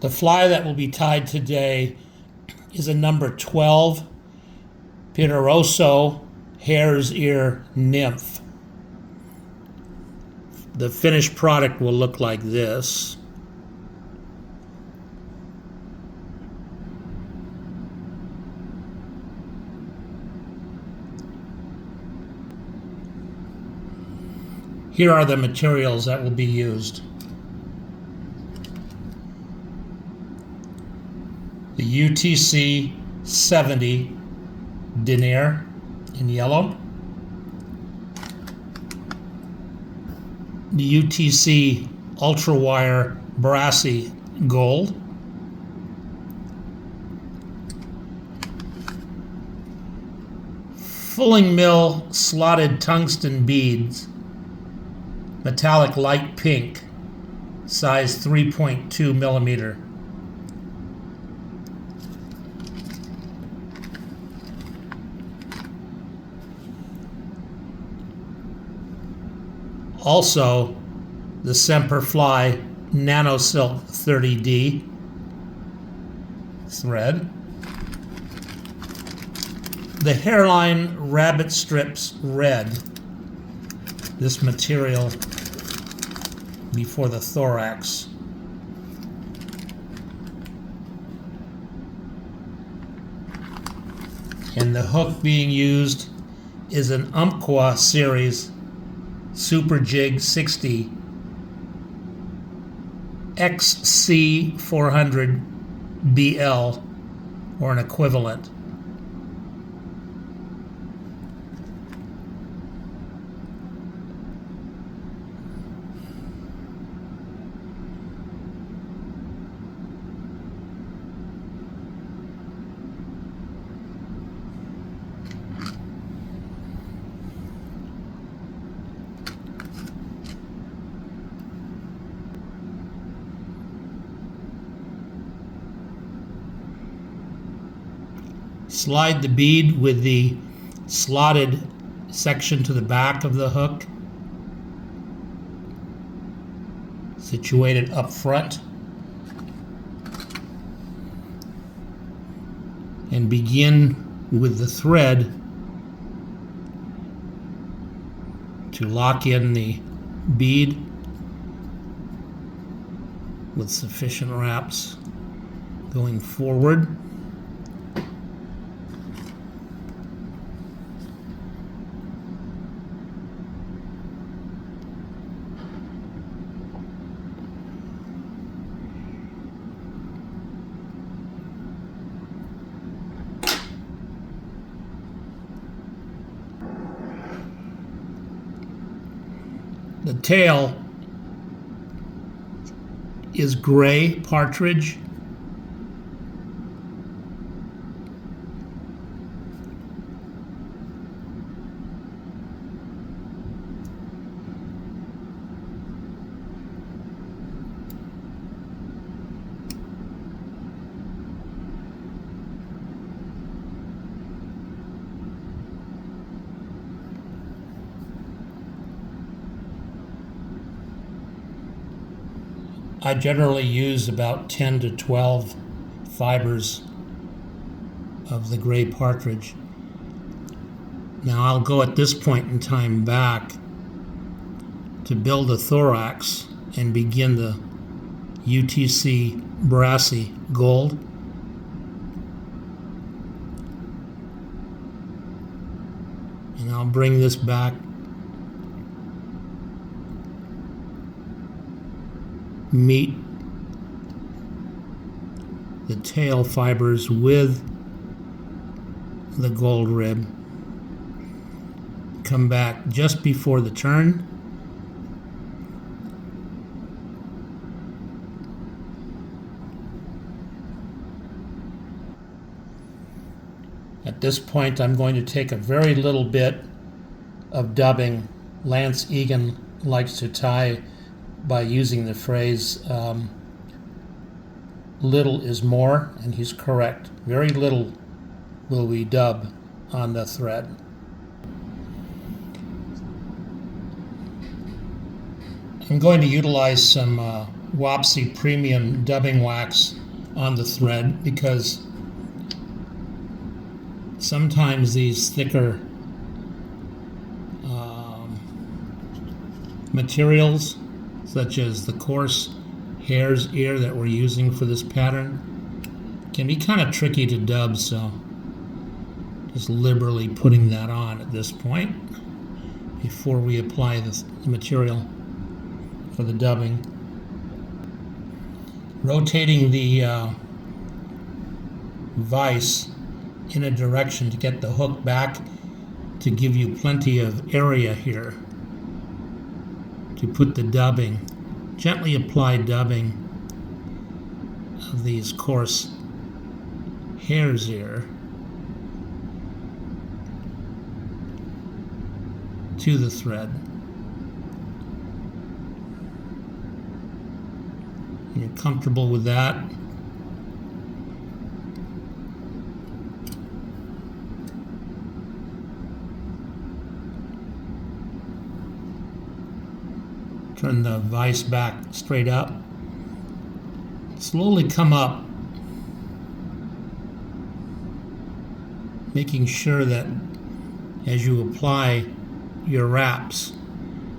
The fly that will be tied today is a number 12 Pettirosso Hare's Ear Nymph. The finished product will look like this. Here are the materials that will be used. The UTC 70 denier in yellow. The UTC ultra wire brassy gold. Fulling mill slotted tungsten beads, metallic light pink, size 3.2 millimeter. Also, the Semperfli Nano Silk 30D thread. The hairline rabbit strips red. This material before the thorax. And the hook being used is an Umpqua series Super Jig 60 XC 400 BL or an equivalent. Slide the bead with the slotted section to the back of the hook, situated up front, and begin with the thread to lock in the bead with sufficient wraps going forward. The tail is gray partridge. I generally use about 10 to 12 fibers of the gray partridge. Now I'll go at this point in time back to build a thorax and begin the UTC brassy gold. And I'll bring this back meet the tail fibers with the gold rib. Come back just before the turn. At this point, I'm going to take a very little bit of dubbing. Lance Egan likes to tie by using the phrase little is more, and he's correct. Very little will we dub on the thread. I'm going to utilize some Wapsi Premium dubbing wax on the thread, because sometimes these thicker materials, such as the coarse hare's ear that we're using for this pattern, can be kind of tricky to dub, so just liberally putting that on at this point before we apply the material for the dubbing. Rotating the vise in a direction to get the hook back to give you plenty of area here to put the dubbing. Gently apply dubbing of these coarse hare's ear to the thread. You're comfortable with that. Turn the vise back straight up. Slowly come up, making sure that as you apply your wraps,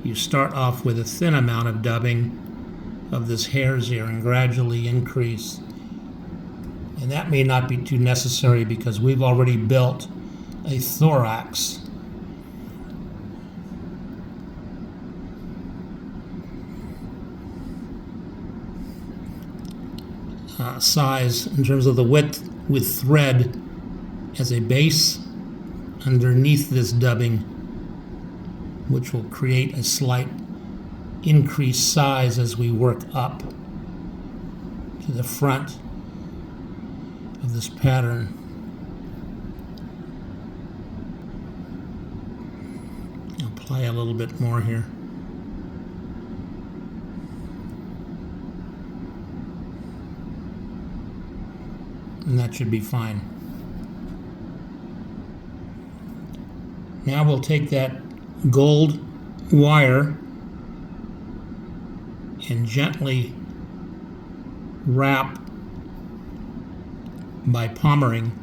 you start off with a thin amount of dubbing of this hare's ear and gradually increase. And that may not be too necessary because we've already built a thorax. Size in terms of the width with thread as a base underneath this dubbing, which will create a slight increased size as we work up to the front of this pattern. Apply a little bit more here. And that should be fine. Now we'll take that gold wire and gently wrap by pommering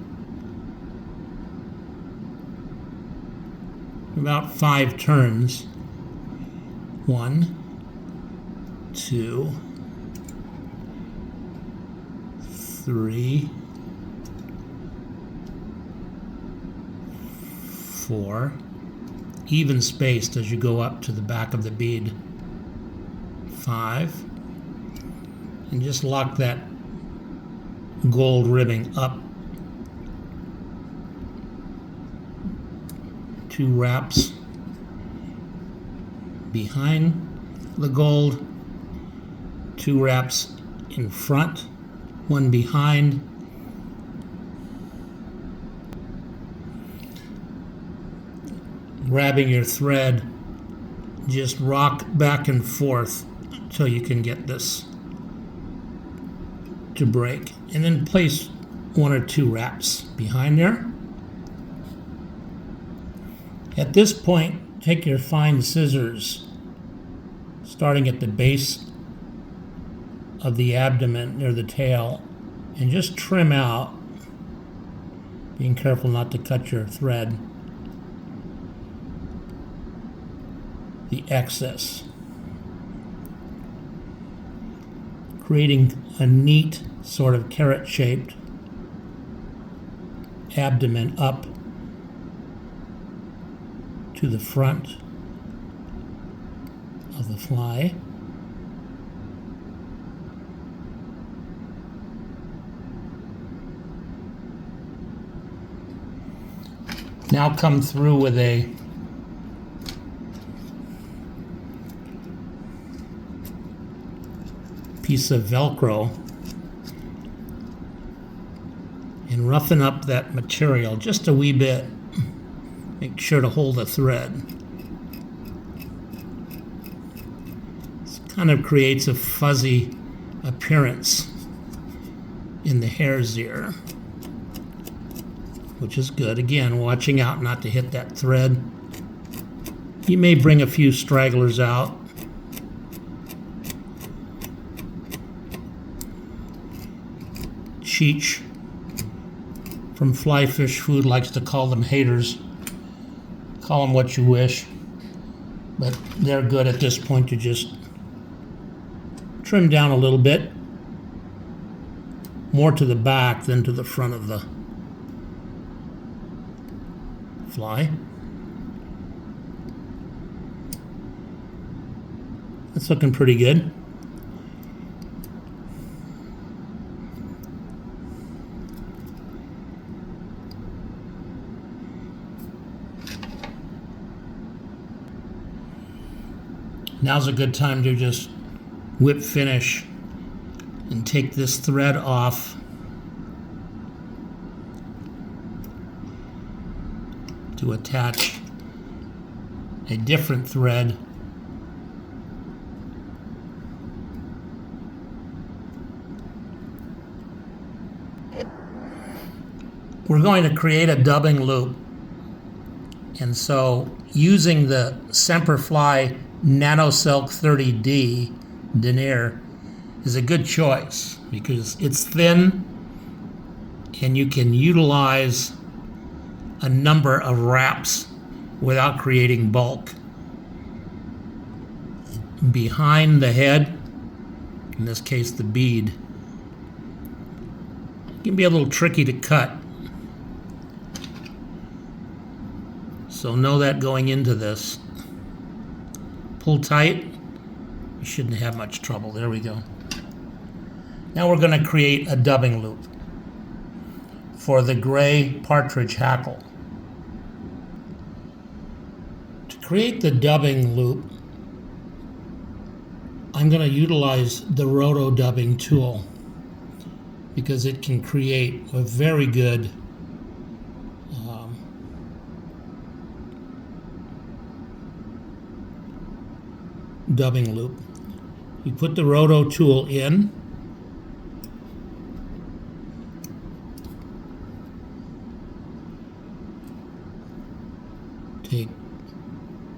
about 5 turns. 1, 2, 3, 4, even spaced as you go up to the back of the bead. 5, and just lock that gold ribbing up. 2 wraps behind the gold, 2 wraps in front, 1 behind. Grabbing your thread, just rock back and forth until you can get this to break, and then place 1 or 2 wraps behind there. At this point, take your fine scissors, starting at the base of the abdomen near the tail, and just trim out, being careful not to cut your thread, the excess, creating a neat sort of carrot-shaped abdomen up to the front of the fly. Now come through with a piece of Velcro and roughen up that material just a wee bit. Make sure to hold the thread. This kind of creates a fuzzy appearance in the hare's ear, which is good. Again, watching out not to hit that thread. You may bring a few stragglers out. Cheech from Flyfish Food likes to call them haters. Call them what you wish, but they're good at this point to just trim down a little bit, more to the back than to the front of the fly. That's looking pretty good. Now's a good time to just whip finish and take this thread off to attach a different thread we're going to create a dubbing loop, and so using the Semperfli NanoSilk 30D denier is a good choice because it's thin and you can utilize a number of wraps without creating bulk. Behind the head, in this case the bead, it can be a little tricky to cut. So know that going into this. Pull tight, you shouldn't have much trouble. There we go. Now we're going to create a dubbing loop for the gray partridge hackle. To create the dubbing loop, I'm going to utilize the roto dubbing tool because it can create a very good dubbing loop. You put the roto tool in, take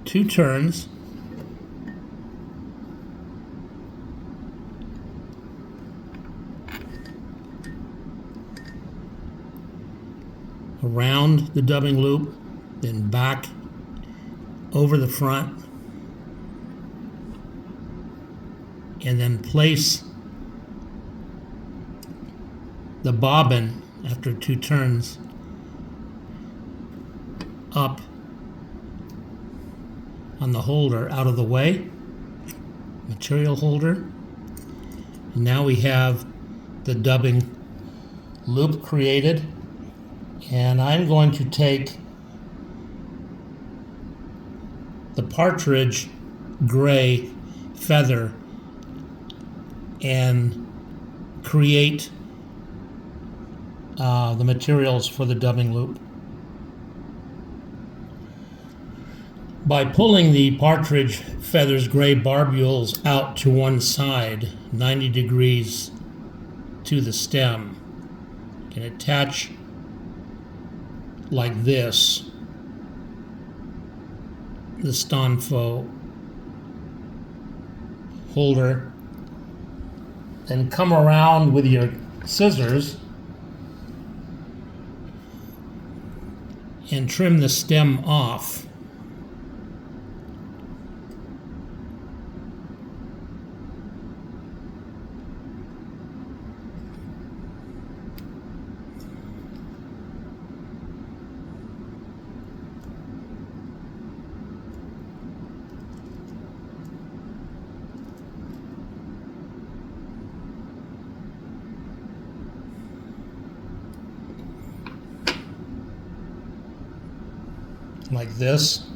2 turns, around the dubbing loop, then back over the front, and then place the bobbin after 2 turns up on the holder out of the way, material holder. And now we have the dubbing loop created, and I'm going to take the partridge gray feather and create the materials for the dubbing loop. By pulling the partridge feathers gray barbules out to one side, 90 degrees to the stem, you can attach like this the Stanfo holder, then come around with your scissors and trim the stem off. Like this.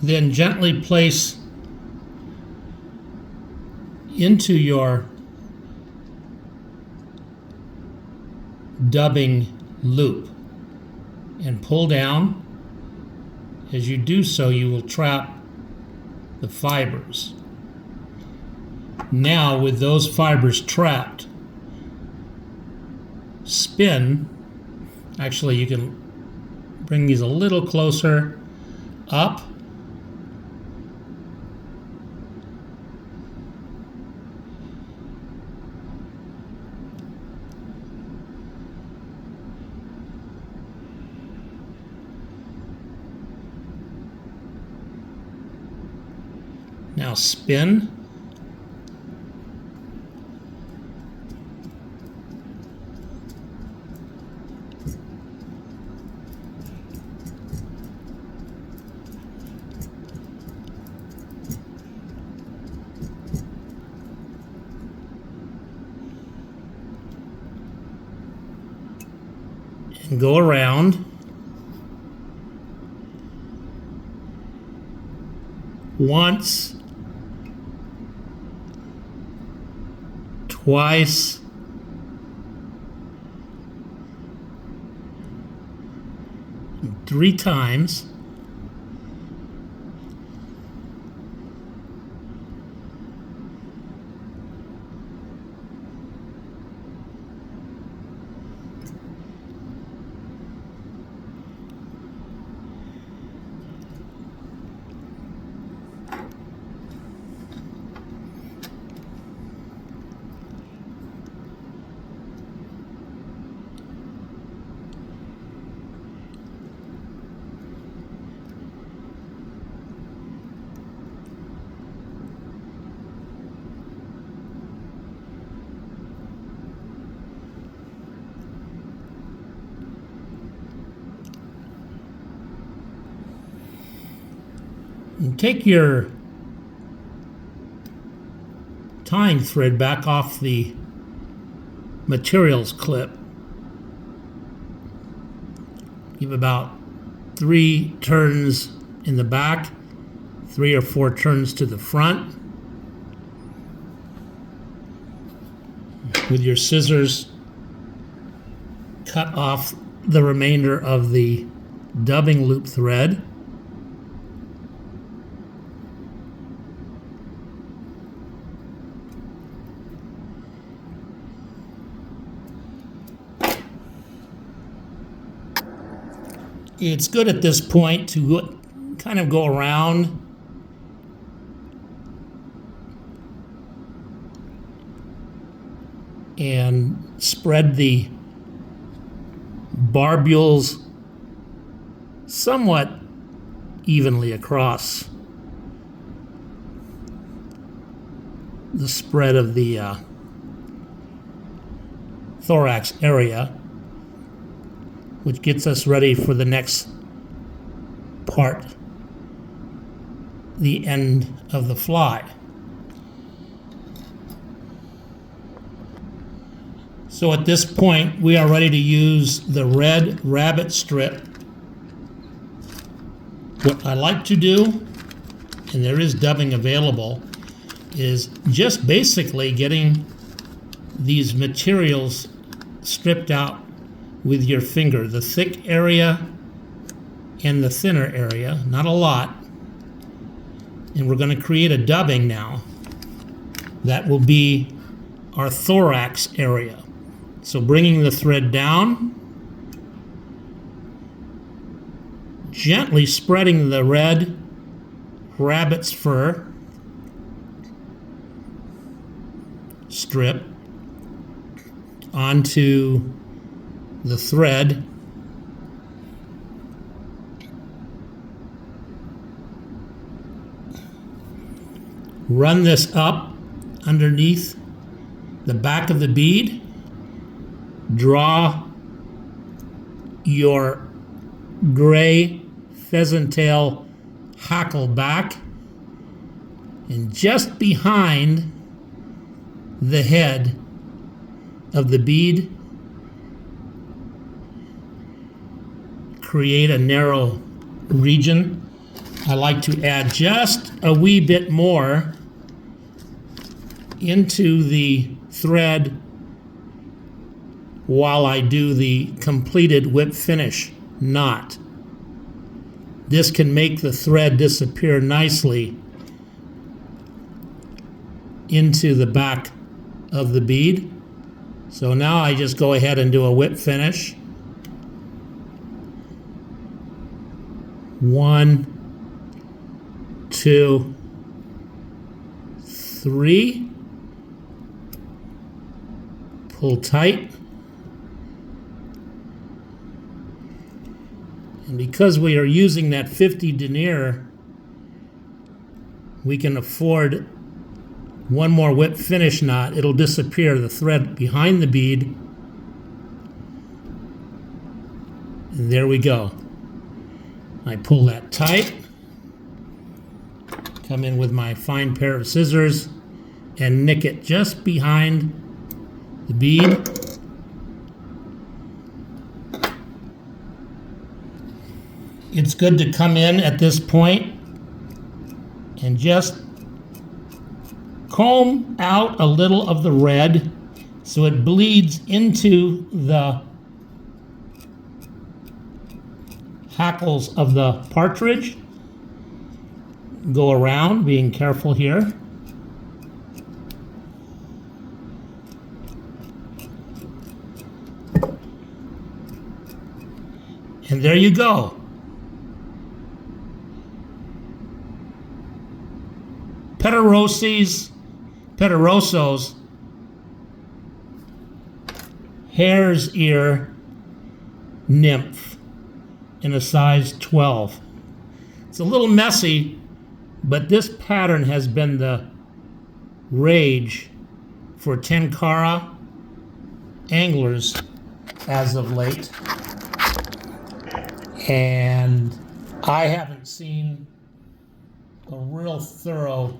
Then gently place into your dubbing loop and pull down. As you do so, you will trap the fibers. Now, with those fibers trapped, spin. Actually, you can bring these a little closer up Now spin. And go around. Once, twice, and 3 times. And take your tying thread back off the materials clip. Give about 3 turns in the back, 3 or 4 turns to the front. With your scissors, cut off the remainder of the dubbing loop thread. It's good at this point to kind of go around and spread the barbules somewhat evenly across the spread of the thorax area, which gets us ready for the next part, the end of the fly. So at this point, we are ready to use the red rabbit strip. What I like to do, and there is dubbing available, is just basically getting these materials stripped out with your finger, the thick area and the thinner area, not a lot. And we're going to create a dubbing now that will be our thorax area. So bringing the thread down, gently spreading the red rabbit's fur strip onto the thread. Run this up underneath the back of the bead. Draw your gray pheasant tail hackle back, and just behind the head of the bead, create a narrow region. I like to add just a wee bit more into the thread while I do the completed whip finish knot. This can make the thread disappear nicely into the back of the bead. So now I just go ahead and do a whip finish. 1, 2, 3. Pull tight. And because we are using that 50 denier we can afford one more whip finish knot. It'll disappear, the thread behind the bead. And there we go. I pull that tight, come in with my fine pair of scissors and nick it just behind the bead. It's good to come in at this point and just comb out a little of the red so it bleeds into the hackles of the partridge. Go around, being careful here. And there you go. Pettirosso's hare's ear nymph in a size 12. It's a little messy, but this pattern has been the rage for tenkara anglers as of late. And I haven't seen a real thorough